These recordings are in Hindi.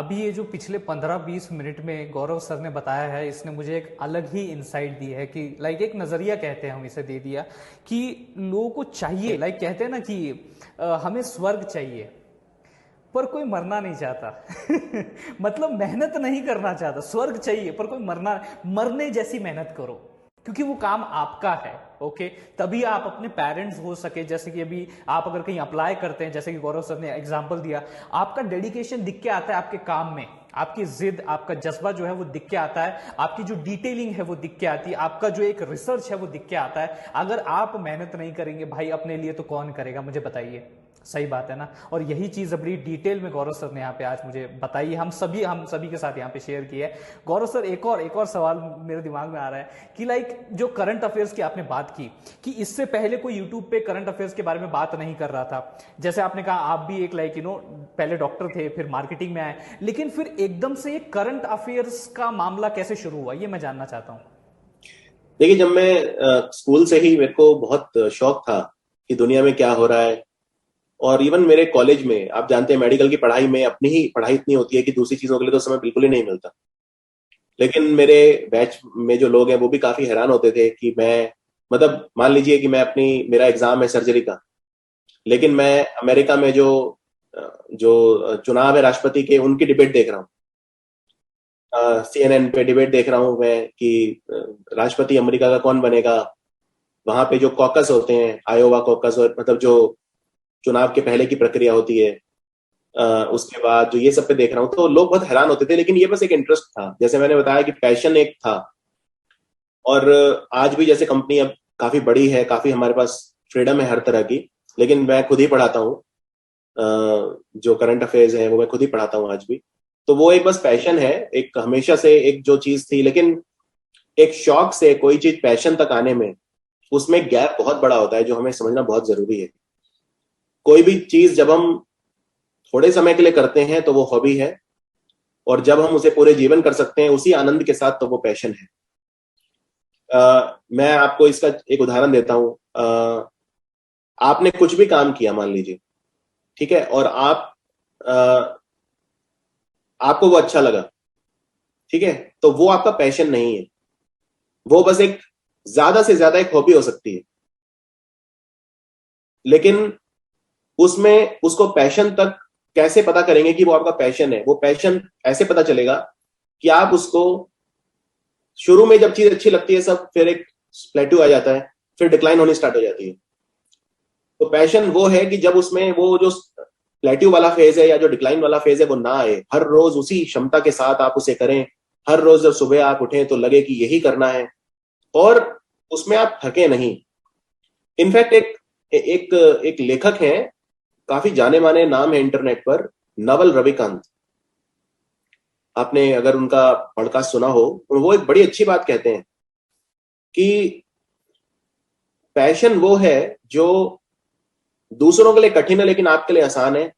अभी ये जो पिछले 15-20 मिनट में गौरव सर ने बताया है, इसने मुझे एक अलग ही इंसाइट दी है कि लाइक एक नजरिया कहते हैं हम इसे दे दिया कि लोगों को चाहिए, लाइक कहते हैं ना कि हमें स्वर्ग चाहिए पर कोई मरना नहीं चाहता मतलब मेहनत नहीं करना चाहता, स्वर्ग चाहिए पर कोई मरने जैसी मेहनत करो क्योंकि वो काम आपका है। ओके, तभी आप अपने पेरेंट्स हो सके। जैसे कि अभी आप अगर कहीं अप्लाई करते हैं, जैसे कि गौरव सर ने एग्जांपल दिया, आपका डेडिकेशन दिख के आता है आपके काम में, आपकी जिद, आपका जज्बा जो है वो दिख के आता है, आपकी जो डिटेलिंग है वो दिख के आती है, आपका जो एक रिसर्च है वो दिख के आता है। अगर आप मेहनत नहीं करेंगे भाई अपने लिए तो कौन करेगा, मुझे बताइए। सही बात है ना। और यही चीज बड़ी डिटेल में गौरव सर ने यहाँ पे आज मुझे बताई है, हम सभी के साथ यहाँ पे शेयर की है। गौरव सर, एक और सवाल मेरे दिमाग में आ रहा है कि लाइक जो करंट अफेयर्स की आपने बात की कि इससे पहले कोई यूट्यूब पे करंट अफेयर्स के बारे में बात नहीं कर रहा था। जैसे आपने कहा आप भी एक लाइक पहले डॉक्टर थे, फिर मार्केटिंग में आए, लेकिन फिर एकदम से करंट अफेयर्स का मामला कैसे शुरू हुआ, ये मैं जानना चाहता हूँ। देखिए, जब मैं स्कूल से ही मेरे को बहुत शौक था कि दुनिया में क्या हो रहा है। और इवन मेरे कॉलेज में, आप जानते हैं मेडिकल की पढ़ाई में अपनी ही पढ़ाई इतनी होती है कि दूसरी चीजों के लिए तो समय बिल्कुल ही नहीं मिलता। लेकिन मेरे बैच में जो लोग हैं वो भी काफी हैरान होते थे कि मैं, मतलब मान लीजिए कि मैं अपनी, मेरा एग्जाम है सर्जरी का, लेकिन मैं अमेरिका में जो चुनाव है राष्ट्रपति के, उनकी डिबेट देख रहा हूँ। CNN पे डिबेट देख रहा हूँ मैं कि राष्ट्रपति अमेरिका का कौन बनेगा। वहां पे जो कॉकस होते हैं, आयोवा कॉकस, और मतलब जो चुनाव के पहले की प्रक्रिया होती है, उसके बाद जो ये सब पे देख रहा हूँ, तो लोग बहुत हैरान होते थे। लेकिन ये बस एक इंटरेस्ट था, जैसे मैंने बताया कि पैशन एक था। और आज भी जैसे कंपनी अब काफी बड़ी है, काफी हमारे पास फ्रीडम है हर तरह की, लेकिन मैं खुद ही पढ़ाता हूँ। जो करंट अफेयर्स है वो मैं खुद ही पढ़ाता हूँ आज भी। तो वो एक बस पैशन है, एक हमेशा से एक जो चीज थी। लेकिन एक शौक से कोई चीज पैशन तक आने में, उसमें गैप बहुत बड़ा होता है जो हमें समझना बहुत जरूरी है। कोई भी चीज जब हम थोड़े समय के लिए करते हैं तो वो हॉबी है, और जब हम उसे पूरे जीवन कर सकते हैं उसी आनंद के साथ, तो वो पैशन है। मैं आपको इसका एक उदाहरण देता हूं। आपने कुछ भी काम किया मान लीजिए, ठीक है, और अ, आपको वो अच्छा लगा, ठीक है, तो वो आपका पैशन नहीं है, वो बस एक, ज्यादा से ज्यादा एक हॉबी हो सकती है। लेकिन उसमें उसको पैशन तक कैसे पता करेंगे कि वो आपका पैशन है? वो पैशन ऐसे पता चलेगा कि आप उसको, शुरू में जब चीज अच्छी लगती है सब, फिर एक प्लेट्यू आ जाता है, फिर डिक्लाइन होनी स्टार्ट हो जाती है। तो पैशन वो है कि जब उसमें वो जो प्लेट्यू वाला फेज है या जो डिक्लाइन वाला फेज है वो ना आए, हर रोज उसी क्षमता के साथ आप उसे करें। हर रोज जब सुबह आप उठें तो लगे कि यही करना है, और उसमें आप थके नहीं। इनफैक्ट एक एक एक लेखक हैं, काफी जाने माने नाम है इंटरनेट पर, नवल रविकांत। आपने अगर उनका पॉडकास्ट सुना हो, वो एक बड़ी अच्छी बात कहते हैं कि पैशन वो है जो दूसरों के लिए कठिन है लेकिन आपके लिए आसान है।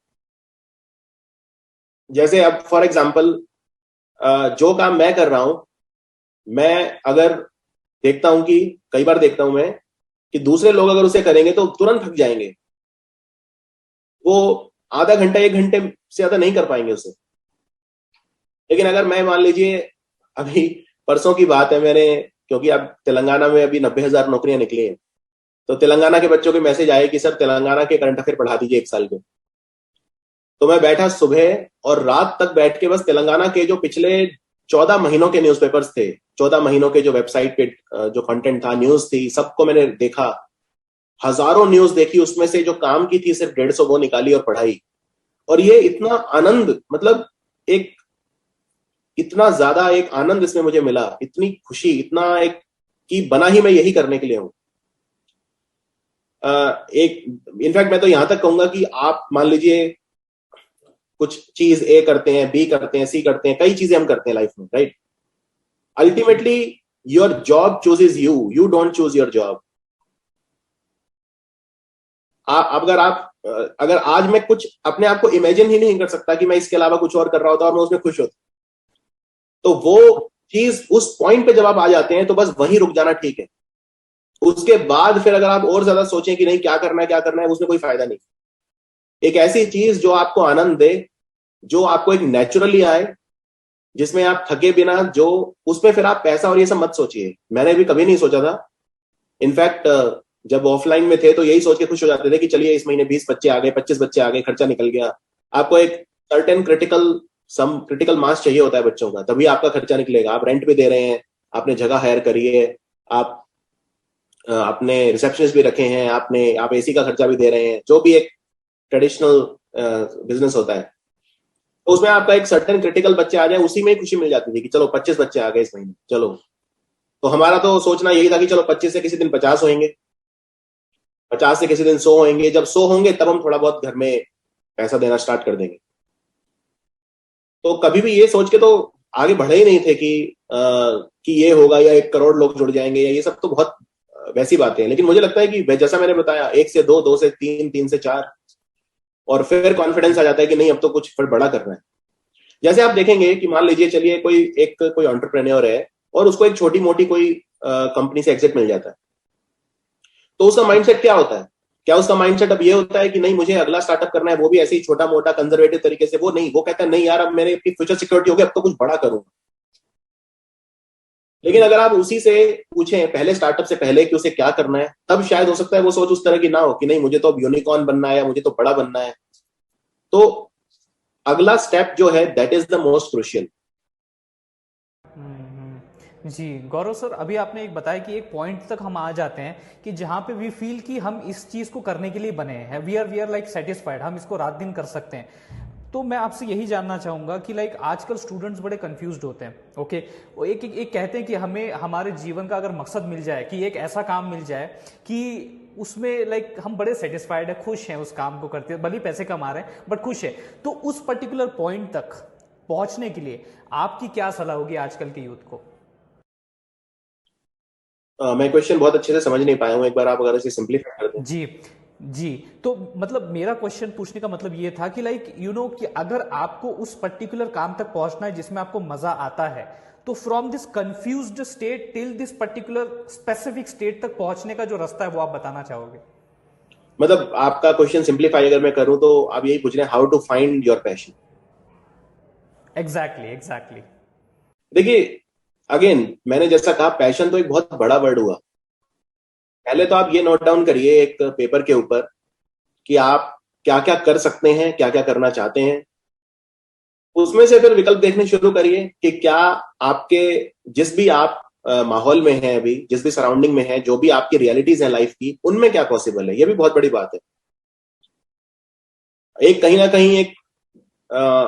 जैसे अब फॉर एग्जाम्पल, जो काम मैं कर रहा हूं, मैं अगर देखता हूं कि, कई बार देखता हूं मैं कि दूसरे लोग अगर उसे करेंगे तो तुरंत थक जाएंगे, वो आधा घंटा 1 घंटे से ज्यादा नहीं कर पाएंगे उसे। लेकिन अगर मैं, मान लीजिए अभी परसों की बात है, मैंने, क्योंकि अब तेलंगाना में अभी 90,000 नौकरियां निकली हैं, तो तेलंगाना के बच्चों के मैसेज आए कि सर तेलंगाना के करंट अफेयर पढ़ा दीजिए 1 साल के। तो मैं बैठा सुबह और रात तक बैठ के बस तेलंगाना के जो पिछले 14 महीनों के न्यूज़पेपर्स थे, 14 महीनों के जो वेबसाइट पे जो कंटेंट था, न्यूज थी, सबको मैंने देखा। हजारों न्यूज देखी, उसमें से जो काम की थी सिर्फ 150 वो निकाली और पढ़ाई। और ये इतना आनंद, मतलब एक, इतना ज्यादा एक आनंद इसमें मुझे मिला, इतनी खुशी, इतना एक, कि बना ही मैं यही करने के लिए हूं। एक, इनफैक्ट मैं तो यहां तक कहूंगा कि आप मान लीजिए कुछ चीज ए करते हैं, बी करते हैं, सी करते हैं, कई चीजें हम करते हैं लाइफ में, right? Ultimately your job chooses you, you don't choose your job. अगर आप, अगर आज मैं कुछ अपने आप को इमेजिन ही नहीं कर सकता कि मैं इसके अलावा कुछ और कर रहा होता और मैं उसमें खुश होता, तो वो चीज उस पॉइंट पे जब आप आ जाते हैं तो बस वहीं रुक जाना ठीक है। उसके बाद फिर अगर आप और ज्यादा सोचें कि नहीं क्या करना है क्या करना है, उसमें कोई फायदा नहीं। एक ऐसी चीज जो आपको आनंद दे, जो आपको एक नेचुरली आए, जिसमें आप थके बिना, जो उसमें फिर आप पैसा और ये सब मत सोचिए। मैंने भी कभी नहीं सोचा था। इनफैक्ट जब ऑफलाइन में थे तो यही सोच के खुश हो जाते थे कि चलिए इस महीने 20 बच्चे आ गए, 25 बच्चे आ गए, खर्चा निकल गया। आपको एक सर्टेन क्रिटिकल मास चाहिए होता है बच्चों का, तभी आपका खर्चा निकलेगा। आप रेंट भी दे रहे हैं, आपने जगह हायर करी है, आप अपने रिसेप्शनिस्ट भी रखे हैं, आप एसी का खर्चा भी दे रहे हैं, जो भी एक ट्रेडिशनल बिजनेस होता है। तो उसमें आपका एक सर्टेन क्रिटिकल बच्चे आ जाए, उसी में ही खुशी मिल जाती थी कि चलो 25 बच्चे आ गए इस महीने, चलो। तो हमारा तो सोचना यही था कि चलो 25 से किसी दिन 50 होंगे, 50 से किसी दिन 100 होंगे। जब 100 होंगे तब हम थोड़ा बहुत घर में पैसा देना स्टार्ट कर देंगे। तो कभी भी ये सोच के तो आगे बढ़े ही नहीं थे कि ये होगा या 1 करोड़ लोग जुड़ जाएंगे, या ये सब तो बहुत वैसी बातें हैं। लेकिन मुझे लगता है कि जैसा मैंने बताया, 1 से 2, 2 से 3, 3 से 4, और फिर कॉन्फिडेंस आ जाता है कि नहीं अब तो कुछ फिर बड़ा करना है। जैसे आप देखेंगे कि मान लीजिए चलिए कोई एंटरप्रेन्योर है और उसको एक छोटी मोटी कोई कंपनी से एग्जिट मिल जाता है, तो उसका माइंडसेट क्या होता है? क्या उसका माइंडसेट अब ये होता है कि नहीं मुझे अगला स्टार्टअप करना है, वो भी ऐसे ही छोटा मोटा कंजर्वेटिव तरीके से? वो नहीं, वो कहता है नहीं यार अब मेरे अपनी फ्यूचर सिक्योरिटी हो गई, अब तो कुछ बड़ा करूंगा। लेकिन अगर आप उसी से पूछें पहले स्टार्टअप से पहले कि उसे क्या करना है, तब शायद हो सकता है वो सोच उस तरह की ना हो कि नहीं मुझे तो अब यूनिकॉर्न बनना है या मुझे तो बड़ा बनना है। तो अगला स्टेप जो है that is the most crucial. जी गौरव सर, अभी आपने एक बताया कि एक पॉइंट तक हम आ जाते हैं कि जहां पे वी फील कि हम इस चीज को करने के लिए बने हैं, वी आर लाइक सेटिस्फाइड, हम इसको रात दिन कर सकते हैं। तो मैं आपसे यही जानना चाहूंगा कि लाइक आजकल स्टूडेंट्स बड़े कंफ्यूज्ड होते हैं। ओके, वो एक कहते हैं कि हमें हमारे जीवन का अगर मकसद मिल जाए, कि एक ऐसा काम मिल जाए कि उसमें लाइक हम बड़े सेटिस्फाइड है, खुश हैं उस काम को करते हैं, भले ही पैसे कमा रहे हैं बट खुश है। तो उस पर्टिकुलर पॉइंट तक पहुंचने के लिए आपकी क्या सलाह होगी आजकल के यूथ को? मैं क्वेश्चन बहुत अच्छे से समझ नहीं पाया हूं, एक बार आप अगर इसे सिंप्लीफाई कर दें। जी जी, तो मतलब मेरा क्वेश्चन पूछने का मतलब ये था कि लाइक कि अगर आपको उस पर्टिकुलर काम तक पहुंचना है जिसमें आपको मजा आता है, तो from this confused state till this particular specific state तक पहुंचने का जो रास्ता है वो आप बताना चाहोगे? मतलब आपका क्वेश्चन सिंप्लीफाई अगर मैं करूं तो आप यही पूछ रहे हैं how to find your passion. Exactly exactly. देखिए, अगेन मैंने जैसा कहा, पैशन तो एक बहुत बड़ा वर्ड हुआ। पहले तो आप ये नोट डाउन करिए एक पेपर के ऊपर कि आप क्या क्या कर सकते हैं, क्या क्या करना चाहते हैं। उसमें से फिर विकल्प देखने शुरू करिए कि क्या आपके जिस भी आप माहौल में हैं अभी, जिस भी सराउंडिंग में है, जो भी आपकी रियलिटीज हैं लाइफ की, उनमें क्या पॉसिबल है। ये भी बहुत बड़ी बात है। एक कहीं ना कहीं एक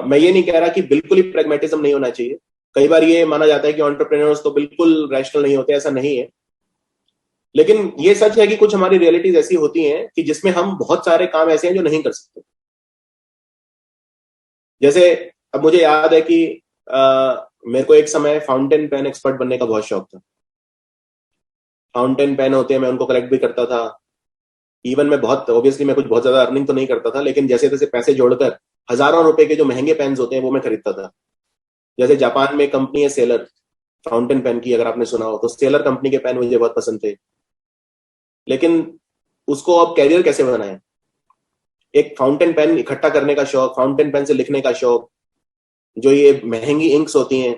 मैं ये नहीं कह रहा कि बिल्कुल ही प्रैग्मेटिज्म नहीं होना चाहिए। कई बार ये माना जाता है कि एंटरप्रेन्योर्स तो बिल्कुल रैशनल नहीं होते, ऐसा नहीं है। लेकिन ये सच है कि कुछ हमारी रियलिटीज ऐसी होती हैं कि जिसमें हम बहुत सारे काम ऐसे हैं जो नहीं कर सकते। जैसे अब मुझे याद है कि मेरे को एक समय फाउंटेन पेन एक्सपर्ट बनने का बहुत शौक था। फाउंटेन पेन होते हैं, मैं उनको कलेक्ट भी करता था। इवन मैं बहुत ऑब्वियसली मैं कुछ बहुत ज्यादा अर्निंग तो नहीं करता था, लेकिन जैसे तैसे पैसे जोड़कर हजारों रुपए के जो महंगे पेन्स होते हैं वो मैं खरीदता था। जैसे जापान में कंपनी है सेलर, फाउंटेन पेन की, अगर आपने सुना हो तो सेलर कंपनी के पेन मुझे बहुत पसंद थे। लेकिन उसको अब कैरियर कैसे बनाए? एक फाउंटेन पेन इकट्ठा करने का शौक, फाउंटेन पेन से लिखने का शौक, जो ये महंगी इंक्स होती हैं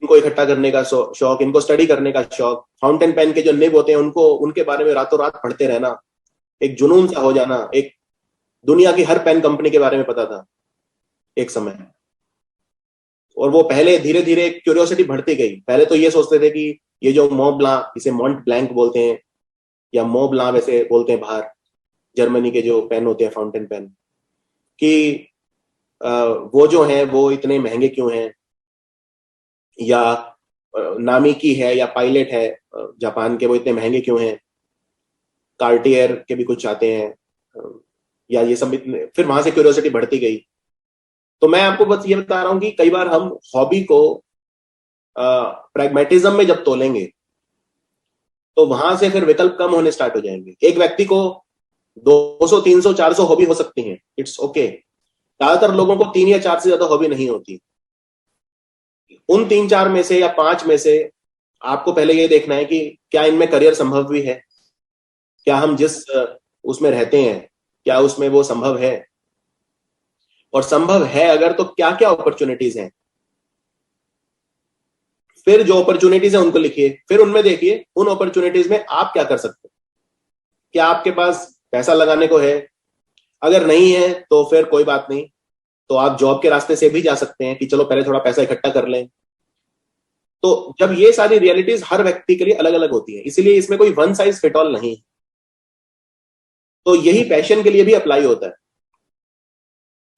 इनको इकट्ठा करने का शौक, इनको स्टडी करने का शौक, फाउंटेन पेन के जो निब होते हैं उनको उनके बारे में रातों रात पढ़ते रहना, एक जुनून सा हो जाना। एक दुनिया की हर पेन कंपनी के बारे में पता था एक समय। और वो पहले धीरे धीरे क्यूरियोसिटी बढ़ती गई। पहले तो ये सोचते थे कि ये जो मॉन्ट ब्लांक, इसे मॉन्ट ब्लैंक बोलते हैं या मो ब्लांक वैसे बोलते हैं बाहर, जर्मनी के जो पेन होते हैं फाउंटेन पेन, कि वो जो हैं वो इतने महंगे क्यों हैं, या नामिकी है या पायलट है जापान के, वो इतने महंगे क्यों हैं। कार्टियर के भी कुछ आते हैं, या ये सब इतने, फिर वहां से क्यूरियोसिटी बढ़ती गई। तो मैं आपको बस ये बता रहा हूँ कि कई बार हम हॉबी को प्रैग्मेटिज्म में जब तोलेंगे तो वहां से फिर विकल्प कम होने स्टार्ट हो जाएंगे। एक व्यक्ति को 200, 300, 400 हॉबी हो सकती हैं, इट्स ओके। ज्यादातर लोगों को 3 या 4 से ज्यादा हॉबी नहीं होती। उन 3-4 में से या 5 में से आपको पहले ये देखना है कि क्या इनमें करियर संभव भी है, क्या हम जिस उसमें रहते हैं क्या उसमें वो संभव है। और संभव है अगर, तो क्या क्या अपॉर्चुनिटीज हैं, फिर जो अपॉर्चुनिटीज है उनको लिखिए, फिर उनमें देखिए उन अपॉर्चुनिटीज में आप क्या कर सकते हैं। क्या आपके पास पैसा लगाने को है? अगर नहीं है तो फिर कोई बात नहीं, तो आप जॉब के रास्ते से भी जा सकते हैं कि चलो पहले थोड़ा पैसा इकट्ठा कर लें। तो जब ये सारी रियलिटीज हर व्यक्ति के लिए अलग अलग होती है, इसीलिए इसमें कोई वन साइज फिट ऑल नहीं है। तो यही पैशन के लिए भी अप्लाई होता है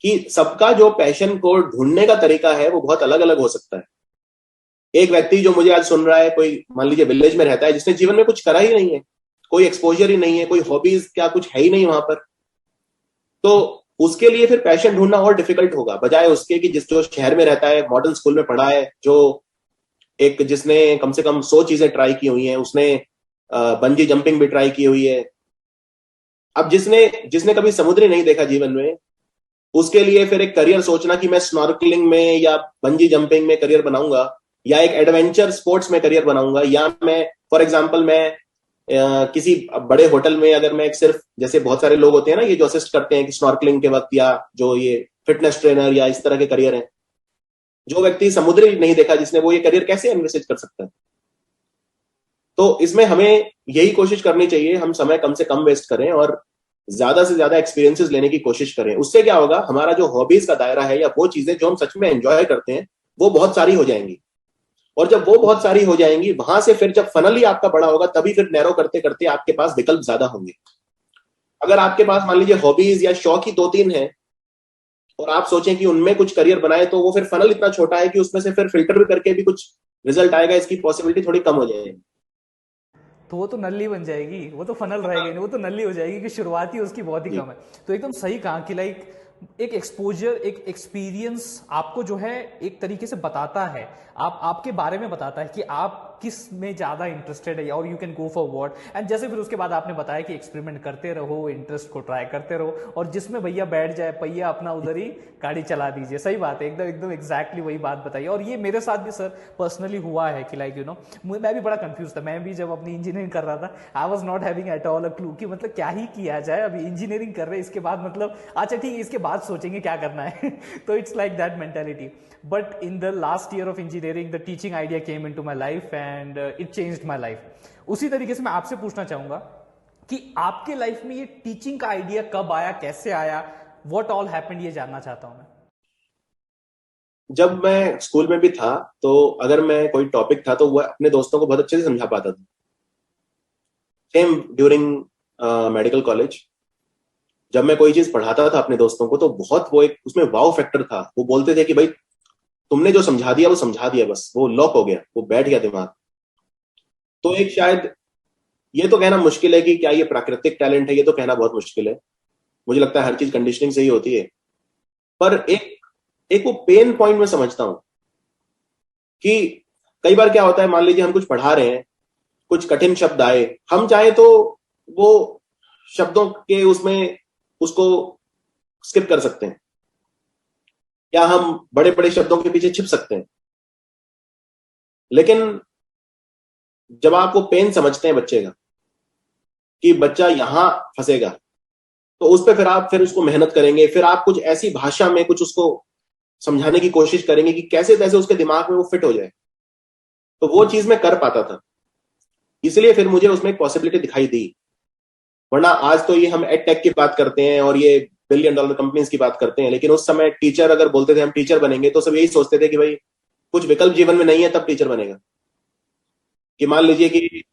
कि सबका जो पैशन को ढूंढने का तरीका है वो बहुत अलग अलग हो सकता है। एक व्यक्ति जो मुझे आज सुन रहा है, कोई मान लीजिए विलेज में रहता है, जिसने जीवन में कुछ करा ही नहीं है, कोई एक्सपोजर ही नहीं है, कोई हॉबीज क्या कुछ है ही नहीं वहां पर, तो उसके लिए फिर पैशन ढूंढना और डिफिकल्ट होगा, बजाय उसके कि जिस जो शहर में रहता है, मॉडर्न स्कूल में पढ़ा है, जो एक जिसने कम से कम 100 चीजें ट्राई की हुई हैं, उसने बंजी जंपिंग भी ट्राई की हुई है। अब जिसने जिसने कभी समुद्र नहीं देखा जीवन में, उसके लिए फिर एक करियर सोचना कि मैं स्नॉर्कलिंग में या बंजी जंपिंग में करियर बनाऊंगा, या एक एडवेंचर स्पोर्ट्स में करियर बनाऊंगा, या मैं फॉर एग्जांपल मैं किसी बड़े होटल में अगर मैं एक सिर्फ, जैसे बहुत सारे लोग होते हैं ना ये जो असिस्ट करते हैं कि स्नॉर्कलिंग के वक्त, या जो ये फिटनेस ट्रेनर या इस तरह के करियर हैं, जो व्यक्ति समुद्र नहीं देखा जिसने, वो ये करियर कैसे एनविसेज कर सकता है? तो इसमें हमें यही कोशिश करनी चाहिए, हम समय कम से कम वेस्ट करें और ज्यादा से ज्यादा एक्सपीरियंसेस लेने की कोशिश करें। उससे क्या होगा, हमारा जो हॉबीज का दायरा है या वो चीजें जो हम सच में एंजॉय करते हैं वो बहुत सारी हो जाएंगी। और जब वो बहुत सारी हो जाएंगी, वहां से फिर जब फनल ही आपका बड़ा होगा, तभी फिर नैरो करते करते आपके पास विकल्प ज्यादा होंगे। अगर आपके पास मान लीजिए हॉबीज या शौक ही 2-3 है और आप सोचें कि उनमें कुछ करियर बनाए, तो वो फिर फनल इतना छोटा है कि उसमें से फिर फिल्टर भी करके भी कुछ रिजल्ट आएगा, इसकी पॉसिबिलिटी थोड़ी कम हो जाएगी। तो वो तो नल्ली बन जाएगी, वो तो फनल रहेगा नहीं, वो तो नल्ली हो जाएगी कि शुरुआत ही उसकी बहुत ही जी कम है। तो एकदम सही कहा कि लाइक एक एक्सपोजर, एक एक्सपीरियंस आपको जो है एक तरीके से बताता है, आपके बारे में बताता है कि आप किस में ज्यादा इंटरेस्टेड है और you can go for what. And जैसे फिर उसके बाद आपने बताया कि एक्सपेरिमेंट करते रहो, इंटरेस्ट को ट्राई करते रहो, और जिसमें भैया बैठ जाए पहिया अपना उधर ही गाड़ी चला दीजिए। सही बात है, एकदम एकदम एग्जैक्टली वही बात बताइए। और ये मेरे साथ भी सर पर्सनली हुआ है कि लाइक यू नो मैं भी बड़ा कंफ्यूज था। मैं भी जब अपनी इंजीनियरिंग कर रहा था, I was not having at all a clue कि मतलब क्या ही किया जाए। अभी इंजीनियरिंग कर रहे, इसके बाद मतलब अच्छा ठीक है, इसके बाद सोचेंगे क्या करना है। तो it's like that mentality. But in the last year of engineering the teaching idea came into my life and it changed my life. उसी तरीके से मैं आपसे पूछना चाहूंगा कि आपके लाइफ में ये टीचिंग का आइडिया कब आया, कैसे आया, व्हाट ऑल हैपेंड, ये जानना चाहता हूं मैं। जब मैं स्कूल में भी था, तो अगर मैं कोई टॉपिक था तो वह अपने दोस्तों को बहुत अच्छे से समझा पाता था। सेम ड्यूरिंग मेडिकल कॉलेज, जब मैं कोई चीज पढ़ाता था अपने दोस्तों को, तो बहुत वो एक उसमें वाव फैक्टर था। वो बोलते थे कि भाई तुमने जो समझा दिया वो समझा दिया, बस वो लॉक हो गया, वो बैठ गया दिमाग। तो एक शायद ये तो कहना मुश्किल है कि क्या ये प्राकृतिक टैलेंट है, ये तो कहना बहुत मुश्किल है। मुझे लगता है हर चीज कंडीशनिंग से ही होती है। पर एक एक वो पेन पॉइंट मैं समझता हूं कि कई बार क्या होता है, मान लीजिए हम कुछ पढ़ा रहे हैं, कुछ कठिन शब्द आए, हम चाहे तो वो शब्दों के उसमें उसको स्किप कर सकते हैं, या हम बड़े बड़े शब्दों के पीछे छिप सकते हैं। लेकिन जब आप वो पेन समझते हैं बच्चे का, कि बच्चा यहां फंसेगा, तो उस पर फिर उसको मेहनत करेंगे, फिर आप कुछ ऐसी भाषा में कुछ उसको समझाने की कोशिश करेंगे कि कैसे तैसे उसके दिमाग में वो फिट हो जाए। तो वो चीज मैं कर पाता था, इसलिए फिर मुझे उसमें एक पॉसिबिलिटी दिखाई दी। वरना आज तो ये हम एड टेक की बात करते हैं और ये $1 बिलियन कंपनीज की बात करते हैं, लेकिन उस समय टीचर अगर बोलते थे हम टीचर बनेंगे, तो सब यही सोचते थे कि भाई कुछ विकल्प जीवन में नहीं है तब टीचर बनेगा। कि मान लीजिए कि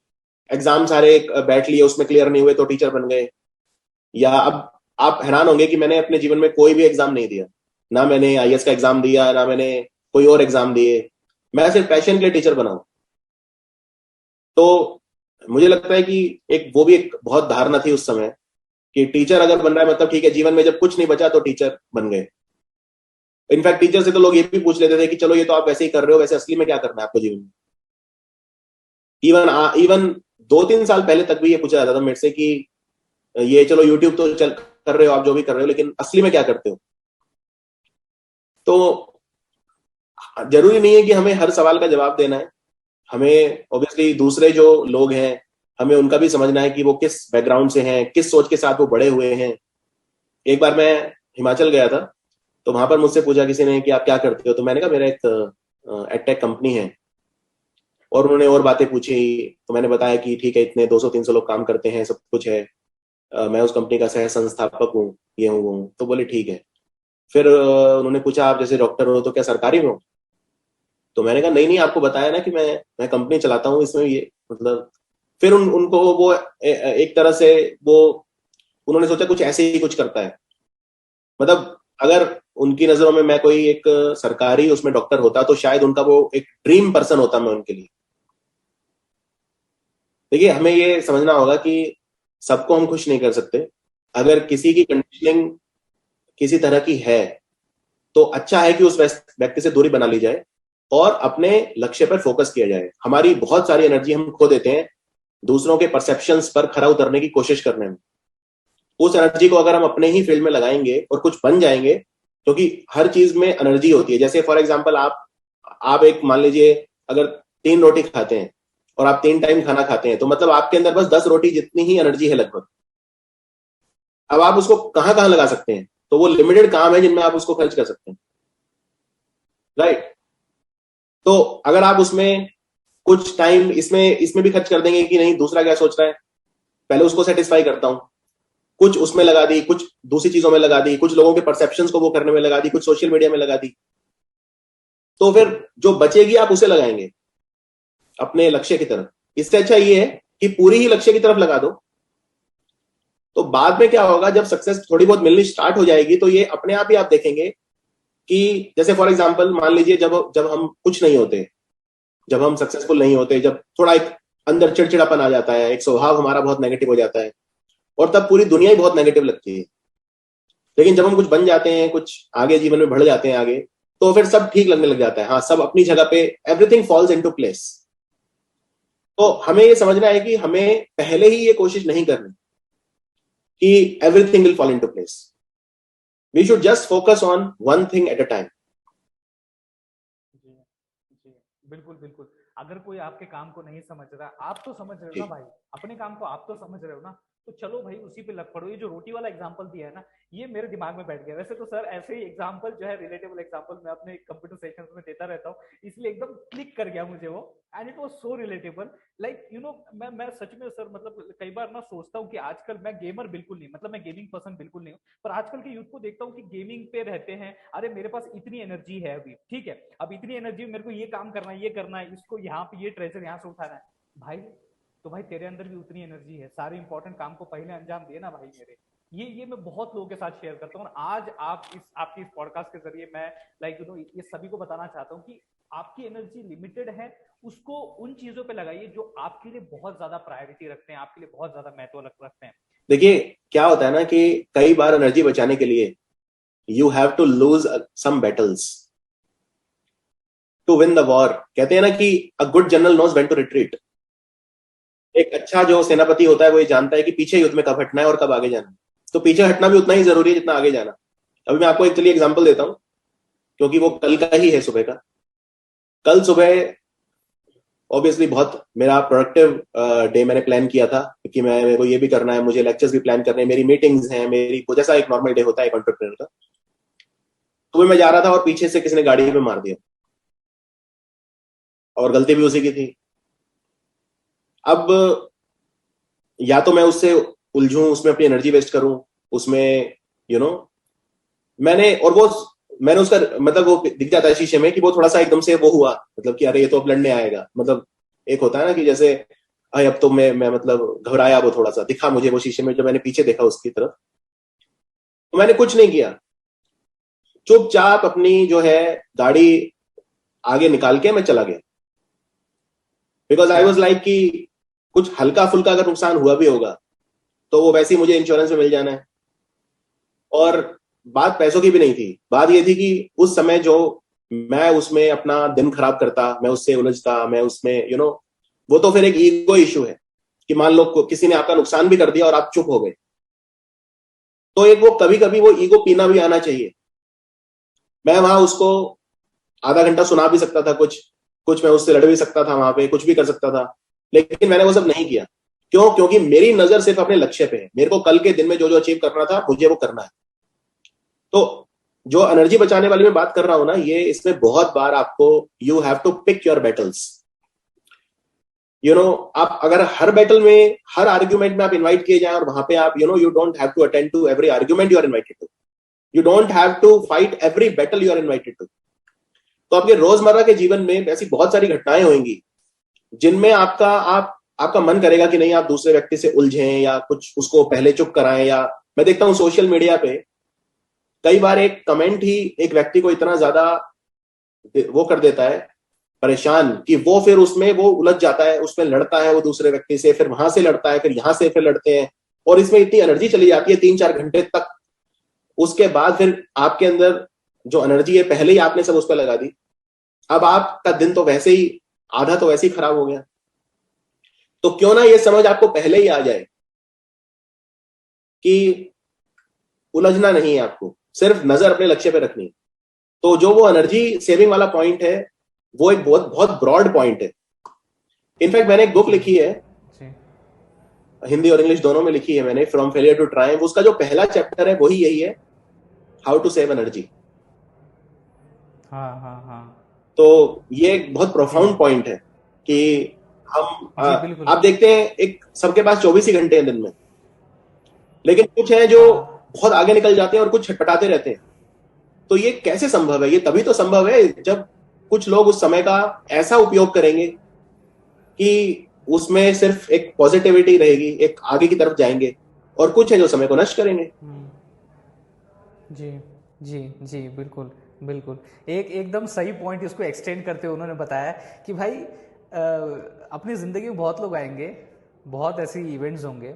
एग्जाम सारे बैठ लिए, उसमें क्लियर नहीं हुए तो टीचर बन गए। या अब आप हैरान होंगे कि मैंने अपने जीवन में कोई भी एग्जाम नहीं दिया, ना मैंने आईएएस का एग्जाम दिया, ना मैंने कोई और एग्जाम दिए, मैं सिर्फ पैशन के लिए टीचर बना हूं। तो मुझे लगता है कि एक वो भी एक बहुत धारणा थी उस समय कि टीचर अगर बन रहा है मतलब ठीक है, जीवन में जब कुछ नहीं बचा तो टीचर बन गए। इनफैक्ट टीचर से तो लोग ये भी पूछ लेते थे कि चलो ये तो आप वैसे ही कर रहे हो, वैसे असली में क्या करना है आपको जीवन में। इवन इवन 2-3 साल पहले तक भी ये पूछा जाता था मेरे से कि ये चलो यूट्यूब तो चल कर रहे हो आप, जो भी कर रहे हो, लेकिन असली में क्या करते हो। तो जरूरी नहीं है कि हमें हर सवाल का जवाब देना है। हमें ऑब्वियसली दूसरे जो लोग हैं, हमें उनका भी समझना है कि वो किस बैकग्राउंड से हैं, किस सोच के साथ वो बड़े हुए हैं। एक बार मैं हिमाचल गया था, तो वहां पर मुझसे पूछा किसी ने कि आप क्या करते हो, तो मैंने कहा मेरा एक एडटेक कंपनी है। और उन्होंने और बातें पूछी, तो मैंने बताया कि ठीक है, इतने 200-300 लोग काम करते हैं, सब कुछ है, मैं उस कंपनी का सह संस्थापक हूँ, ये हूँ वो हूँ। तो बोले ठीक है। फिर उन्होंने पूछा आप जैसे डॉक्टर हो तो क्या सरकारी में हो? तो मैंने कहा नहीं नहीं, आपको बताया ना कि मैं कंपनी चलाता हूँ, इसमें ये मतलब। फिर उनको वो एक तरह से वो, उन्होंने सोचा कुछ ऐसे ही कुछ करता है, मतलब अगर उनकी नजरों में मैं कोई एक सरकारी उसमें डॉक्टर होता तो शायद उनका वो एक ड्रीम पर्सन होता मैं उनके लिए। देखिए, हमें ये समझना होगा कि सबको हम खुश नहीं कर सकते। अगर किसी की कंडीशनिंग किसी तरह की है तो अच्छा है कि उस व्यक्ति से दूरी बना ली जाए और अपने लक्ष्य पर फोकस किया जाए। हमारी बहुत सारी एनर्जी हम खो देते हैं दूसरों के परसेप्शंस पर खरा उतरने की कोशिश करने में। उस एनर्जी को अगर हम अपने ही फील्ड में लगाएंगे और कुछ बन जाएंगे, क्योंकि हर चीज में एनर्जी होती है। जैसे फॉर एग्जाम्पल आप एक मान लीजिए, अगर 3 रोटी खाते हैं और आप 3 टाइम खाना खाते हैं, तो मतलब आपके अंदर बस 10 रोटी जितनी ही एनर्जी है लगभग। अब आप उसको कहां कहां लगा सकते हैं? तो वो लिमिटेड काम है जिनमें आप उसको खर्च कर सकते हैं, राइट। तो अगर आप उसमें कुछ टाइम इसमें इसमें भी खर्च कर देंगे कि नहीं दूसरा क्या सोच रहा है, पहले उसको सेटिस्फाई करता हूं, कुछ उसमें लगा दी, कुछ दूसरी चीजों में लगा दी, कुछ लोगों के परसेप्शंस को वो करने में लगा दी, कुछ सोशल मीडिया में लगा दी, तो फिर जो बचेगी आप उसे लगाएंगे अपने लक्ष्य की तरफ। इससे अच्छा ये है कि पूरी ही लक्ष्य की तरफ लगा दो। तो बाद में क्या होगा, जब सक्सेस थोड़ी बहुत मिलनी स्टार्ट हो जाएगी तो ये अपने आप ही आप देखेंगे कि जैसे फॉर एग्जाम्पल मान लीजिए, जब जब हम कुछ नहीं होते, जब हम सक्सेसफुल नहीं होते, जब थोड़ा एक अंदर चिड़चिड़ापन आ जाता है, एक स्वभाव हमारा बहुत नेगेटिव हो जाता है, और तब पूरी दुनिया ही बहुत नेगेटिव लगती है। लेकिन जब हम कुछ बन जाते हैं, कुछ आगे जीवन में बढ़ जाते हैं आगे, तो फिर सब ठीक लगने लग जाता है। हाँ, सब अपनी जगह पे, एवरीथिंग फॉल्स इनटू प्लेस। तो हमें ये समझना है कि हमें पहले ही ये कोशिश नहीं करनी कि everything will fall into place. We should just focus on one thing at a time. जी जी, बिल्कुल बिल्कुल। अगर कोई आपके काम को नहीं समझ रहा, आप तो समझ रहे हो ना जी। भाई, अपने काम को आप तो समझ रहे हो ना, तो चलो भाई उसी पे लग पड़ो। ये जो रोटी वाला एग्जांपल दिया है ना, ये मेरे दिमाग में बैठ गया। वैसे तो सर ऐसे ही एग्जांपल जो है, रिलेटेबल एग्जांपल मैं अपने कंप्यूटर सेशंस में देता रहता हूँ, इसलिए एकदम क्लिक कर गया मुझे वो। And it was so relatable. Like you know, मैं सच में सर मतलब कई बार ना सोचता हूँ कि आजकल मैं गेमर बिल्कुल नहीं, मतलब मैं गेमिंग पर्सन बिल्कुल नहीं हूँ, पर आजकल के यूथ को देखता हूँ कि गेमिंग पे रहते हैं। अरे मेरे पास इतनी एनर्जी है अभी, ठीक है, अब इतनी एनर्जी मेरे को ये काम करना है, ये करना है, इसको यहाँ पे ये ट्रेजर यहाँ से उठाना है। भाई, तो भाई तेरे अंदर भी उतनी एनर्जी है, सारे इंपॉर्टेंट काम को पहले अंजाम दिए ना भाई मेरे। ये मैं बहुत लोगों के साथ शेयर करता हूँ, और आज आप इस आपकी इस पॉडकास्ट के जरिए मैं लाइक यू नो ये सभी को बताना चाहता हूँ कि आपकी एनर्जी लिमिटेड है, उसको उन चीजों पे लगाइए जो आपके लिए बहुत ज्यादा प्रायोरिटी रखते हैं, आपके लिए बहुत ज्यादा महत्व रखते हैं। देखिए, क्या होता है ना कि कई बार एनर्जी बचाने के लिए you have to lose some battles to win the war. कहते हैं ना कि a good general knows when to retreat. एक अच्छा जो सेनापति होता है वो ये जानता है कि पीछे युद्ध में कब हटना है और कब आगे जाना है। तो पीछे हटना भी उतना ही जरूरी है जितना आगे जाना। अभी मैं आपको एक चलिए एग्जांपल देता हूं, क्योंकि वो कल का ही है, सुबह का। कल सुबह ऑब्वियसली बहुत मेरा प्रोडक्टिव डे मैंने प्लान किया था, क्योंकि मेरे को ये भी करना है, मुझे लेक्चर्स भी प्लान करने हैं, मेरी मीटिंग्स हैं, मेरी जैसा एक नॉर्मल डे होता है एक एंटरप्रेन्योर का। सुबह मैं जा रहा था और पीछे से किसी ने गाड़ी पे मार दिया, और गलती भी उसी की थी। अब या तो मैं उससे उलझूं, उसमें अपनी एनर्जी वेस्ट करूं, उसमें यू नो मैंने और वो मैंने उसका मतलब वो दिख जाता है शीशे में कि वो थोड़ा सा एकदम से वो हुआ, मतलब कि अरे ये तो अब लड़ने आएगा। मतलब एक होता है ना कि जैसे अरे अब तो मैं मतलब घबराया, वो थोड़ा सा दिखा मुझे वो शीशे में, जब मैंने पीछे देखा उसकी तरफ, तो मैंने कुछ नहीं किया, चुपचाप अपनी जो है गाड़ी आगे निकाल के मैं चला गया। बिकॉज आई वॉज लाइक कि कुछ हल्का फुल्का अगर नुकसान हुआ भी होगा तो वो वैसे ही मुझे इंश्योरेंस में मिल जाना है। और बात पैसों की भी नहीं थी, बात ये थी कि उस समय जो मैं उसमें अपना दिन खराब करता, मैं उससे उलझता, मैं उसमें वो तो फिर एक ईगो इशू है कि मान लो किसी ने आपका नुकसान भी कर दिया और आप चुप हो गए। तो एक वो कभी कभी वो ईगो पीना भी आना चाहिए। मैं वहां उसको आधा घंटा सुना भी सकता था, कुछ कुछ मैं उससे लड़ भी सकता था, वहां पे कुछ भी कर सकता था, लेकिन मैंने वो सब नहीं किया। क्यों? क्योंकि मेरी नजर सिर्फ अपने लक्ष्य पे है, मेरे को कल के दिन में जो जो अचीव करना था मुझे वो करना है। तो जो एनर्जी बचाने वाली मैं बात कर रहा हूं ना, ये इसमें बहुत बार आपको you have to pick your battles. आप अगर हर बैटल में, हर आर्ग्यूमेंट में आप इनवाइट किए जाए और वहां पे आप you don't have to attend to every argument you are invited to, you don't have to fight every battle you are invited to. तो आपके रोजमर्रा के जीवन में ऐसी बहुत सारी घटनाएं होंगी जिनमें आपका मन करेगा कि नहीं आप दूसरे व्यक्ति से उलझें या कुछ उसको पहले चुप कराएं। या मैं देखता हूं सोशल मीडिया पे कई बार एक कमेंट ही एक व्यक्ति को इतना ज्यादा वो कर देता है परेशान कि वो फिर उसमें वो उलझ जाता है, उसमें लड़ता है वो दूसरे व्यक्ति से, फिर वहां से लड़ता है, फिर यहां से फिर लड़ते हैं, और इसमें इतनी एनर्जी चली जाती है 3-4 घंटे तक। उसके बाद फिर आपके अंदर जो एनर्जी है पहले ही आपने सब उस पर लगा दी, अब आपका दिन तो वैसे ही आधा तो वैसे ही खराब हो गया। तो क्यों ना ये समझ आपको पहले ही आ जाए कि उलझना नहीं है, आपको सिर्फ नजर अपने लक्ष्य पे रखनी है। तो जो वो एनर्जी सेविंग वाला पॉइंट है वो एक बहुत बहुत ब्रॉड पॉइंट है। इनफैक्ट मैंने एक बुक लिखी है, हिंदी और इंग्लिश दोनों में लिखी है मैंने, फ्रॉम फेलियर टू ट्रायम्फ। उसका जो पहला चैप्टर है वही यही है, हाउ टू सेव एनर्जी। हाँ हाँ हाँ। तो ये एक बहुत प्रोफाउंड पॉइंट है कि हम बिल्कुल। आप देखते हैं एक सबके पास 24 ही घंटे हैं दिन में, लेकिन कुछ हैं जो बहुत आगे निकल जाते हैं और कुछ छटपटाते रहते हैं। तो ये कैसे संभव है? ये तभी तो संभव है जब कुछ लोग उस समय का ऐसा उपयोग करेंगे कि उसमें सिर्फ एक पॉजिटिविटी रहेगी, एक आगे की तरफ जाएंगे, और कुछ है जो समय को नष्ट करेंगे। जी जी जी, बिल्कुल बिल्कुल। एकदम सही पॉइंट इसको एक्सटेंड करते हुए उन्होंने बताया कि भाई अपनी ज़िंदगी में बहुत लोग आएंगे, बहुत ऐसे इवेंट्स होंगे,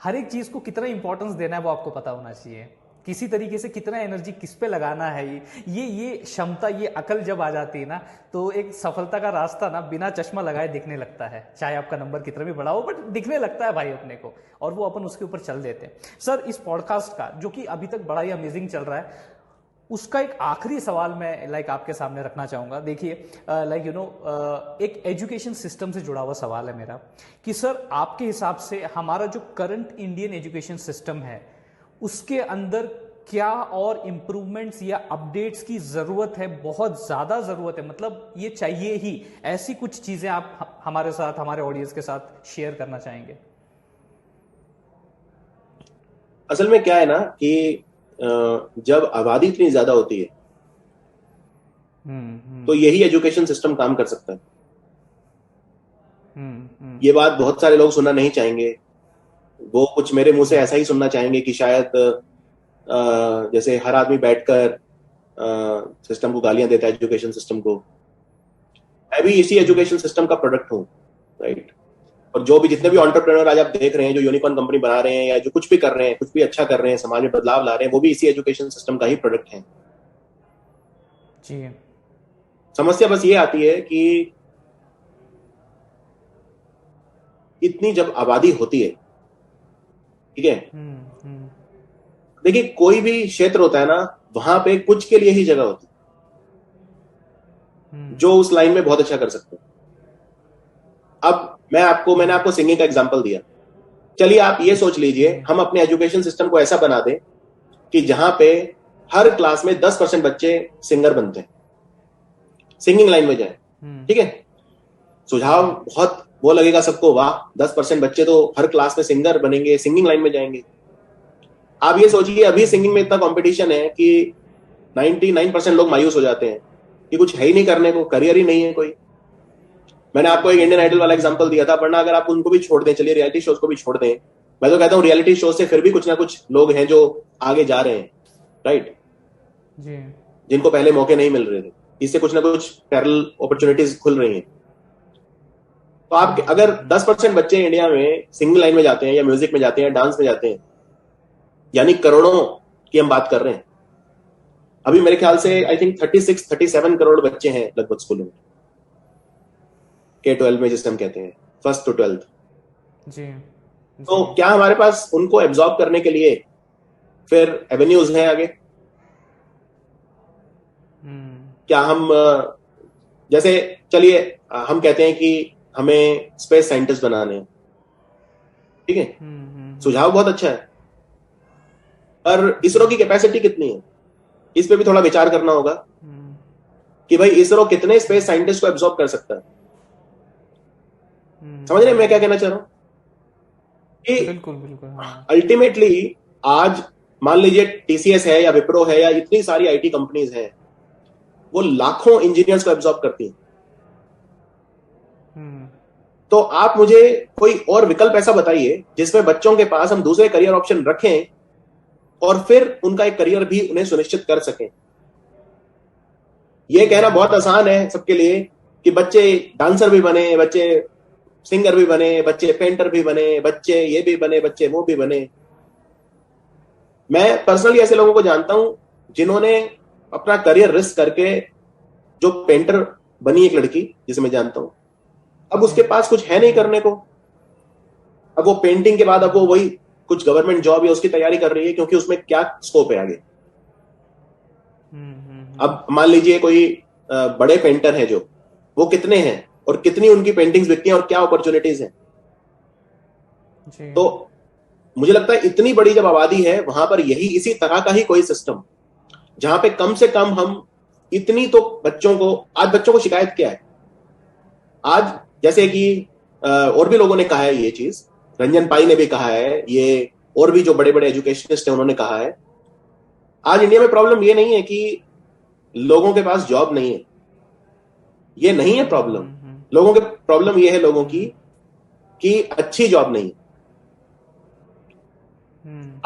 हर एक चीज़ को कितना इंपॉर्टेंस देना है वो आपको पता होना चाहिए, किसी तरीके से कितना एनर्जी किस पे लगाना है। ये क्षमता, ये अकल जब आ जाती है ना, तो एक सफलता का रास्ता ना बिना चश्मा लगाए दिखने लगता है, चाहे आपका नंबर कितना भी बड़ा हो, बट दिखने लगता है भाई अपने को, और वो अपन उसके ऊपर चल देते हैं। सर, इस पॉडकास्ट का जो कि अभी तक बड़ा ही अमेजिंग चल रहा है, उसका एक आखिरी सवाल मैं आपके सामने रखना चाहूँगा। देखिए एक एजुकेशन सिस्टम से जुड़ा हुआ सवाल है मेरा कि सर आपके हिसाब से हमारा जो करंट इंडियन एजुकेशन सिस्टम है उसके अंदर क्या और इम्प्रूवमेंट्स या अपडेट्स की ज़रूरत है? बहुत ज़्यादा ज़रूरत है, मतलब ये चाहिए ही। ऐसी कुछ चीज़ें आप हमारे साथ, हमारे ऑडियंस के साथ शेयर करना चाहेंगे? असल में क्या है ना कि जब आबादी इतनी ज्यादा होती है तो यही एजुकेशन सिस्टम काम कर सकता है। ये बात बहुत सारे लोग सुनना नहीं चाहेंगे, वो कुछ मेरे मुंह से ऐसा ही सुनना चाहेंगे कि शायद जैसे हर आदमी बैठकर सिस्टम को गालियां देता है, एजुकेशन सिस्टम को। मैं भी इसी एजुकेशन सिस्टम का प्रोडक्ट हूँ, राइट। और जो भी जितने भी एंटरप्रेन्योर आज आप देख रहे हैं जो यूनिकॉर्न कंपनी बना रहे हैं या जो कुछ भी कर रहे हैं, कुछ भी अच्छा कर रहे हैं, समाज में बदलाव ला रहे हैं, वो भी इसी एजुकेशन सिस्टम का ही प्रोडक्ट है जी। समस्या बस ये आती है कि इतनी जब आबादी होती है, ठीक है, देखिए कोई भी क्षेत्र होता है ना, वहां पे कुछ के लिए ही जगह होती है जो उस लाइन में बहुत अच्छा कर सकते हैं। अब मैंने आपको सिंगिंग का एग्जांपल दिया। चलिए आप ये सोच लीजिए, हम अपने एजुकेशन सिस्टम को ऐसा बना दें कि जहां पे हर क्लास में 10% बच्चे सिंगर बनते हैं, सिंगिंग लाइन में जाए, ठीक है। सुझाव बहुत वो लगेगा सबको, वाह 10% बच्चे तो हर क्लास में सिंगर बनेंगे, सिंगिंग लाइन में जाएंगे। आप ये सोचिए अभी सिंगिंग में इतना कंपटीशन है कि 99% लोग मायूस हो जाते हैं कि कुछ है ही नहीं करने को, करियर ही नहीं है कोई। मैंने आपको एक इंडियन आइडल वाला एग्जांपल दिया था, वरना अगर आप उनको भी छोड़ दें, चलिए रियलिटी शोज को भी छोड़ दें, मैं तो कहता हूं रियलिटी शो से फिर भी कुछ ना कुछ लोग हैं जो आगे जा रहे हैं, राइट जी, जिनको पहले मौके नहीं मिल रहे थे, इससे कुछ ना कुछ पैरेलल अपॉर्चुनिटीज खुल रही हैं। तो आप अगर 10% बच्चे इंडिया में सिंगिंग लाइन में जाते हैं या म्यूजिक में जाते हैं, डांस में जाते हैं, यानी करोड़ों की हम बात कर रहे हैं। अभी मेरे ख्याल से आई थिंक 36-37 करोड़ बच्चे हैं लगभग स्कूलों में, K-12 में जिसे हम कहते हैं, 1st to 12th जी। तो क्या हमारे पास उनको एब्जॉर्ब करने के लिए फिर एवेन्यूज हैं आगे? क्या हम जैसे चलिए हम कहते हैं कि हमें स्पेस साइंटिस्ट बनाने हैं, ठीक है, सुझाव बहुत अच्छा है, पर इसरो की कैपेसिटी कितनी है? इस पे भी थोड़ा विचार करना होगा कि भाई इसरो कितने स्पेस साइंटिस्ट को एब्जॉर्ब कर सकता है। समझ रहे हैं मैं क्या कहना चाह रहा हूं? कि बिल्कुल बिल्कुल, हाँ। अल्टीमेटली आज मान लीजिए टीसीएस है या विप्रो है या इतनी सारी आईटी कंपनीज हैं, वो लाखों इंजीनियर्स को एब्जॉर्ब करती हैं। तो आप मुझे कोई और विकल्प ऐसा बताइए जिसमें बच्चों के पास हम दूसरे करियर ऑप्शन रखें और फिर उनका एक करियर भी उन्हें सुनिश्चित कर सकें। यह कहना बहुत आसान है सबके लिए कि बच्चे डांसर भी बने, बच्चे सिंगर भी बने, बच्चे पेंटर भी बने, बच्चे ये भी बने, बच्चे वो भी बने। मैं पर्सनली ऐसे लोगों को जानता हूं जिन्होंने अपना करियर रिस्क करके, जो पेंटर बनी एक लड़की जिसे मैं जानता हूं, अब उसके पास कुछ है नहीं करने को। अब वो पेंटिंग के बाद अब वो वही कुछ गवर्नमेंट जॉब या उसकी तैयारी कर रही है, क्योंकि उसमें क्या स्कोप है आगे। अब मान लीजिए कोई बड़े पेंटर हैं, जो वो कितने हैं और कितनी उनकी पेंटिंग्स बिकती हैं और क्या अपॉर्चुनिटीज हैं। तो मुझे लगता है इतनी बड़ी जब आबादी है, वहां पर यही इसी तरह का ही कोई सिस्टम, जहां पे कम से कम हम इतनी तो बच्चों को, आज बच्चों को शिकायत क्या है आज, जैसे कि और भी लोगों ने कहा है ये चीज, रंजन पाई ने भी कहा है ये, और भी जो बड़े बड़े एजुकेशनिस्ट हैं उन्होंने कहा है, आज इंडिया में प्रॉब्लम ये नहीं है कि लोगों के पास जॉब नहीं है, ये नहीं है प्रॉब्लम। लोगों के प्रॉब्लम ये है लोगों की कि अच्छी जॉब नहीं।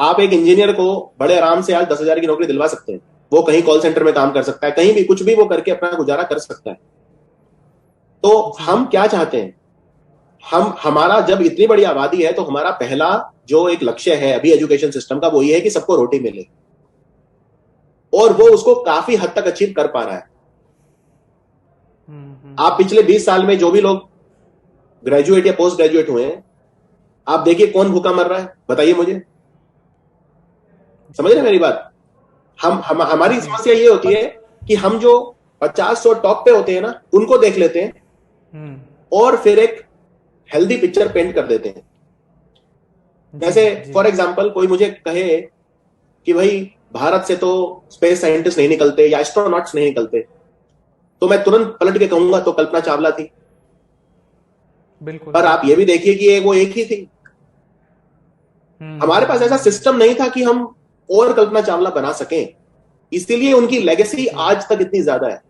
आप एक इंजीनियर को बड़े आराम से आज 10,000 की नौकरी दिलवा सकते हैं, वो कहीं कॉल सेंटर में काम कर सकता है, कहीं भी कुछ भी वो करके अपना गुजारा कर सकता है। तो हम क्या चाहते हैं, हमारा जब इतनी बड़ी आबादी है तो हमारा पहला जो एक लक्ष्य है अभी एजुकेशन सिस्टम का, वो ये है कि सबको रोटी मिले, और वो उसको काफी हद तक अचीव कर पा रहा है। आप पिछले 20 साल में जो भी लोग ग्रेजुएट या पोस्ट ग्रेजुएट हुए हैं, आप देखिए कौन भूखा मर रहा है, बताइए मुझे। समझ रहे मेरी बात? हमारी समस्या ये होती है कि हम जो 50-100 टॉप पे होते हैं ना, उनको देख लेते हैं और फिर एक हेल्दी पिक्चर पेंट कर देते हैं। जैसे फॉर एग्जांपल कोई मुझे कहे कि भाई भारत से तो स्पेस साइंटिस्ट नहीं निकलते या एस्ट्रोनॉट्स नहीं निकलते, तो मैं तुरंत पलट के कहूंगा तो कल्पना चावला थी। बिल्कुल। पर आप ये भी देखिए कि वो एक ही थी। हमारे पास ऐसा सिस्टम नहीं था कि हम और कल्पना चावला बना सकें, इसीलिए उनकी लेगेसी आज तक इतनी ज्यादा है।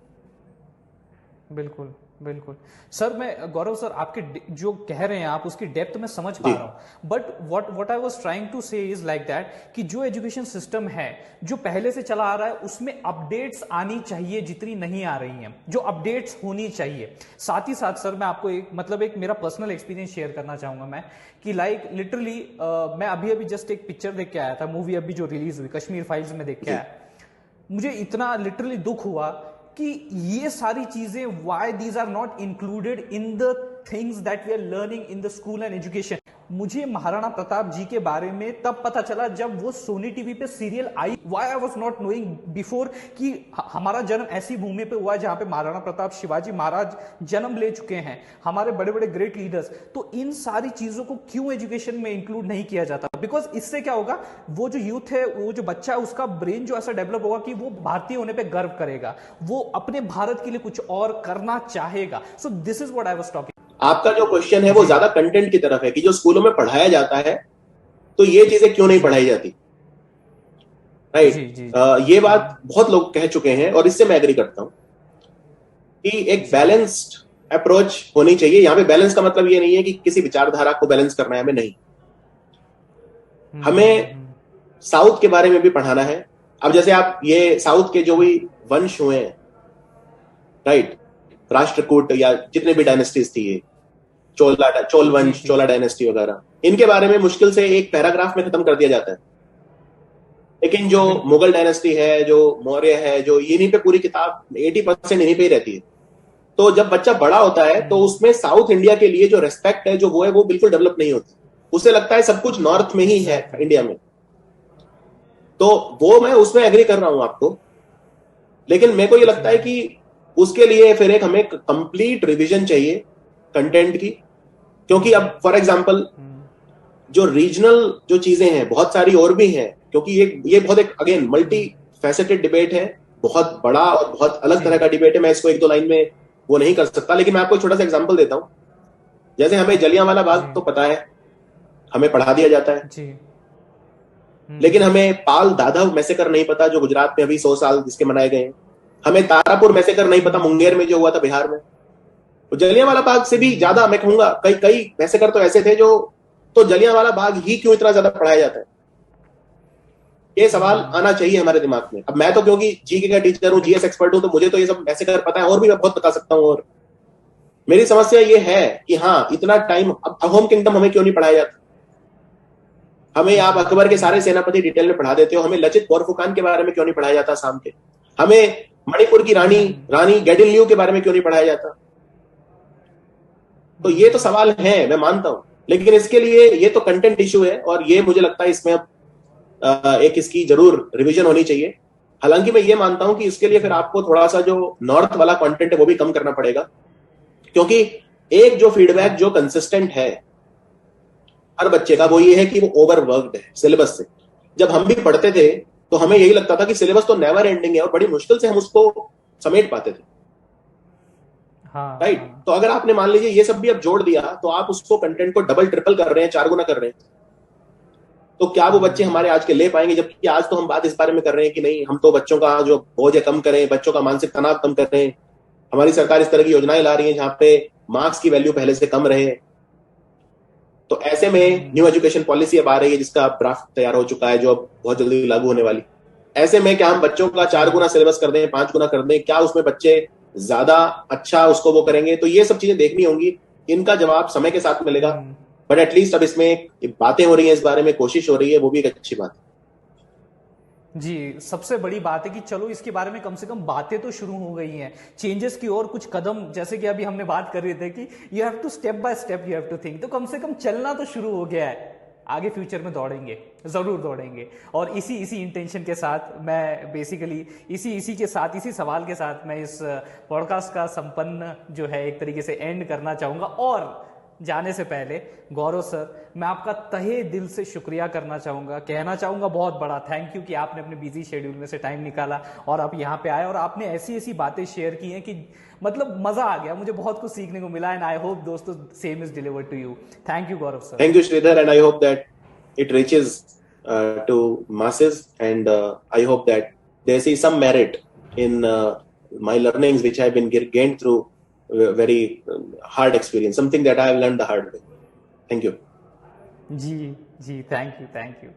बिल्कुल बिल्कुल सर, मैं गौरव सर आपके जो कह रहे हैं आप उसकी डेप्थ में समझ पा रहा हूं, but what I was trying to say is like that कि जो एजुकेशन सिस्टम है जो पहले से चला आ रहा है उसमें अपडेट्स आनी चाहिए जितनी नहीं आ रही हैं, जो अपडेट्स होनी चाहिए। साथ ही साथ सर मैं आपको एक मेरा पर्सनल एक्सपीरियंस शेयर करना चाहूंगा मैं, कि लाइक लिटरली मैं अभी जस्ट एक पिक्चर देख के आया था, मूवी अभी जो रिलीज हुई कश्मीर फाइल्स में देख के आया, मुझे इतना लिटरली दुख हुआ कि ये सारी चीजें why these are not included in the things that we are learning in the school and education. मुझे महाराणा प्रताप जी के बारे में तब पता चला जब वो सोनी टीवी पे serial I. Why I was not knowing before कि हमारा जन्म ऐसी भूमि पे हुआ है जहां पे महाराणा प्रताप शिवाजी महाराज जन्म ले चुके हैं, हमारे बड़े बड़े ग्रेट लीडर्स। तो इन सारी चीजों को क्यों एजुकेशन में इंक्लूड नहीं किया जाता? बिकॉज इससे क्या होगा, वो जो यूथ है, वो जो बच्चा है, उसका ब्रेन जो ऐसा डेवलप होगा कि वो भारतीय होने पे गर्व करेगा, वो अपने भारत के लिए कुछ और करना चाहेगा। So this is what I was talking. आपका जो क्वेश्चन है वो ज्यादा कंटेंट की तरफ है कि जो स्कूलों में पढ़ाया जाता है तो ये चीजें क्यों नहीं पढ़ाई जाती, राइट? ये बात बहुत लोग कह चुके हैं और इससे मैं एग्री करता हूं कि एक बैलेंस्ड अप्रोच होनी चाहिए। यहां पे बैलेंस का मतलब ये नहीं है कि किसी विचारधारा को बैलेंस करना है, हमें नहीं, हमें साउथ के बारे में भी पढ़ाना है। अब जैसे आप ये साउथ के जो भी वंश हुए हैं, राइट, राष्ट्रकूट या जितने भी डायनेस्टीज थी, ये चोल वंश, चोला डायनेस्टी वगैरह, इनके बारे में मुश्किल से एक पैराग्राफ में खत्म कर दिया जाता है। लेकिन जो मुगल डायनेस्टी है, जो मौर्य है, जो इन्हीं पे पूरी किताब 80% इन्हीं पे ही रहती है। तो जब बच्चा बड़ा होता है तो उसमें साउथ इंडिया के लिए जो रेस्पेक्ट है, जो वो है, वो बिल्कुल डेवलप नहीं होती। उसे लगता है सब कुछ नॉर्थ में ही है इंडिया में। तो वो मैं उसमें एग्री कर रहा हूं आपको, लेकिन मेरे को ये लगता है कि उसके लिए फिर एक हमें कंप्लीट रिवीजन चाहिए कंटेंट की। क्योंकि अब फॉर एग्जांपल जो रीजनल जो चीजें हैं बहुत सारी और भी हैं, क्योंकि ये बहुत एक अगेन मल्टी फैसेटेड डिबेट है, बहुत बड़ा और बहुत अलग जी तरह का डिबेट है। मैं इसको एक दो लाइन में वो नहीं कर सकता, लेकिन मैं आपको एक छोटा सा एग्जांपल देता हूं। जैसे हमें जलियांवाला जी बाग तो पता है, हमें पढ़ा दिया जाता है, जी। लेकिन हमें पाल दादा मैसेकर नहीं पता, जो गुजरात में अभी 100 साल जिसके मनाए गए हैं। हमें तारापुर मैसेकर नहीं पता, मुंगेर में जो हुआ था बिहार में। तो जलियांवाला बाग से भी ज्यादा मैं कहूंगा कई कई मैसेकर तो ऐसे थे जो, तो जलियांवाला बाग ही क्यों इतना ज्यादा पढ़ाया जाता है, ये सवाल आना चाहिए हमारे दिमाग में। अब मैं तो क्योंकि जीके का टीचर हूँ, जीएस एक्सपर्ट हूं, तो मुझे तो ये सब मैसेकर पता है, और भी मैं बहुत बता सकता हूँ। और मेरी समस्या ये है कि हाँ, इतना टाइम अब अहोम किंगडम हमें क्यों नहीं पढ़ाया जाता। हमें आप अकबर के सारे सेनापति डिटेल में पढ़ा देते हो, हमें लचित बोरफुकान के बारे में क्यों नहीं पढ़ाया जाता आसाम के। हमें मणिपुर की रानी रानी गैडिनलियू के बारे में क्यों नहीं पढ़ाया जाता। तो ये तो सवाल है, मैं मानता हूं, लेकिन इसके लिए ये तो कंटेंट इशू है, और ये मुझे लगता है इसमें अब एक इसकी जरूर रिवीजन होनी चाहिए। हालांकि मैं ये मानता हूं कि इसके लिए फिर आपको थोड़ा सा जो नॉर्थ वाला कंटेंट है वो भी कम करना पड़ेगा, क्योंकि एक जो फीडबैक जो कंसिस्टेंट है हर बच्चे का, वो ये है कि वो ओवरवर्क्ड है सिलेबस से। जब हम भी पढ़ते थे तो हमें यही लगता था कि सिलेबस तो नेवर एंडिंग है, और बड़ी मुश्किल से हम उसको समेट पाते थे। हाँ राइट। हाँ। तो अगर आपने मान लीजिए ये सब भी अब जोड़ दिया, तो आप उसको कंटेंट को डबल ट्रिपल कर रहे हैं, 4 गुना कर रहे हैं, तो क्या वो बच्चे हमारे आज के ले पाएंगे। जबकि आज तो हम बात इस बारे में कर रहे हैं कि नहीं, हम तो बच्चों का जो बोझ है कम करें, बच्चों का मानसिक तनाव कम कर रहे हैं। हमारी सरकार इस तरह की योजनाएं ला रही है जहां पे मार्क्स की वैल्यू पहले से कम रहे। तो ऐसे में न्यू एजुकेशन पॉलिसी अब आ रही है जिसका ड्राफ्ट तैयार हो चुका है, जो अब बहुत जल्दी लागू होने वाली। ऐसे में क्या हम बच्चों का 4 गुना सिलेबस कर दें, 5 गुना कर दें, क्या उसमें बच्चे ज्यादा अच्छा उसको वो करेंगे। तो ये सब चीजें देखनी होंगी, इनका जवाब समय के साथ मिलेगा। बट एटलीस्ट अब इसमें बातें हो रही हैं, इस बारे में कोशिश हो रही है, वो भी एक अच्छी बात है। जी, सबसे बड़ी बात है कि चलो इसके बारे में कम से कम बातें तो शुरू हो गई हैं, चेंजेस की ओर कुछ कदम, जैसे कि अभी हमने बात कर रहे थे कि you have to step by step you have to think, तो कम से कम चलना तो शुरू हो गया है। आगे फ्यूचर में दौड़ेंगे, जरूर दौड़ेंगे। और इसी इसी इंटेंशन के साथ मैं बेसिकली इसी के साथ, इसी सवाल के साथ मैं इस पॉडकास्ट का संपन्न जो है एक तरीके से एंड करना चाहूंगा। और जाने से पहले गौरव सर, मैं आपका तहे दिल से शुक्रिया करना चाहूंगा, कहना चाहूंगा बहुत बड़ा थैंक यू कि आपने अपने बिजी शेड्यूल में से टाइम निकाला और आप यहाँ पे आए और आपने ऐसी ऐसी बातें शेयर की हैं कि मतलब मजा आ गया, मुझे बहुत कुछ सीखने को मिला। एंड आई होप दोस्तों same is delivered to you. Thank you Gaurav sir. Thank you Shridhar, and I hope that it reaches to masses, and I hope that they see some merit in my learnings which have been gained through very hard experience, something that I have learned the hard way. Thank you. जी जी, थैंक यू थैंक यू।